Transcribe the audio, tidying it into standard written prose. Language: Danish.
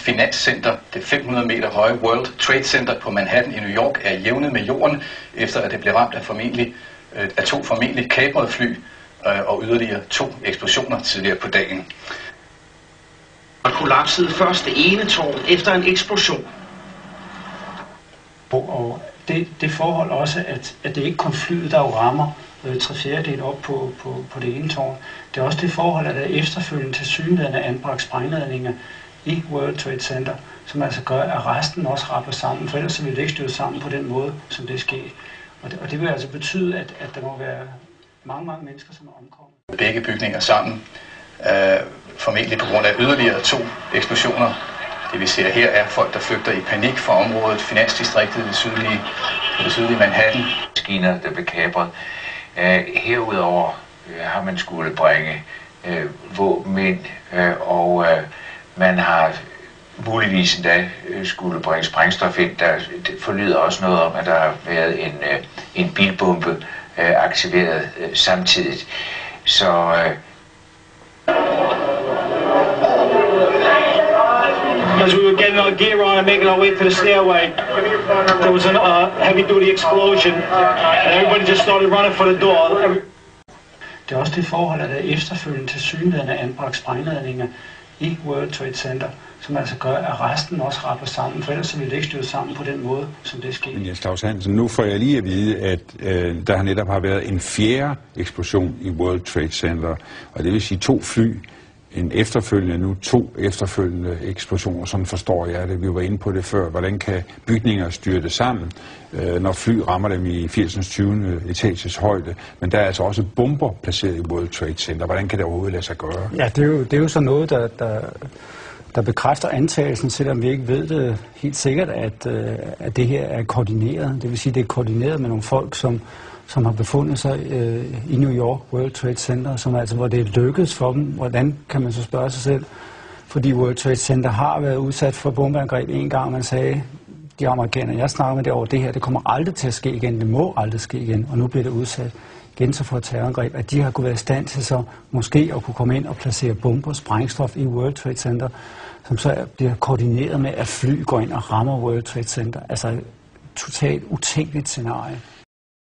finanscenter, det 500 meter høje World Trade Center på Manhattan i New York, er jævnet med jorden, efter at det blev ramt af to formentlig kaprede fly og yderligere 2 eksplosioner tidligere på dagen. Og kollapsede først det ene tårn efter en eksplosion. Og det forhold også, at det ikke kun flyet, der jo rammer 3/4 op på det ene tårn. Det er også det forhold, at der efterfølgende til synligheden anbragt sprængladninger i World Trade Center, som altså gør, at resten også rapper sammen, for ellers vil det ikke støde sammen på den måde, som det sker. Og det vil altså betyde, at der må være mange mennesker, som er omkommet. Begge bygninger sammen, formentlig på grund af yderligere 2 eksplosioner. Det vi ser her er folk, der flygter i panik fra området, finansdistriktet, det sydlige Manhattan. Maskiner, der blev kapret. Herudover har man skulle bringe våben ind, og man har muligvis endda skulle bringe sprængstof ind. Der forlyder også noget om, at der har været en bilbombe aktiveret samtidigt. Så As we were getting our gear on and making our way to the stairway, there was a heavy-duty explosion, and everybody just started running for the door. Det er også det forhold, at der efterfølgende til synligheden anbragt sprængladninger i World Trade Center, som altså gør, at resten også rapper sammen, for ellers vil det ikke støde sammen på den måde, som det sker. Men Jens Claus Hansen, nu får jeg lige at vide, at der netop har været en 4. eksplosion i World Trade Center, og det vil sige 2 fly, en efterfølgende, nu 2 efterfølgende eksplosioner, sådan forstår jeg det. Vi var inde på det før. Hvordan kan bygninger styrte sammen, når fly rammer dem i 80. 20. etages højde? Men der er altså også bomber placeret i World Trade Center. Hvordan kan det overhovedet lade sig gøre? Ja, det er jo sådan noget, der bekræfter antagelsen, selvom vi ikke ved det helt sikkert, at det her er koordineret. Det vil sige, at det er koordineret med nogle folk, som har befundet sig i New York World Trade Center, som altså, hvor det er lykkedes for dem. Hvordan kan man så spørge sig selv? Fordi World Trade Center har været udsat for bombeangreb en gang, man sagde, de amerikanere, jeg snakker med det over, det her, det kommer aldrig til at ske igen, det må aldrig ske igen, og nu bliver det udsat igen så for et terrorangreb, at de har kunnet være i stand til så måske at kunne komme ind og placere bomber, sprængstof i World Trade Center, som så bliver koordineret med, at fly går ind og rammer World Trade Center. Altså et totalt utænkeligt scenarie.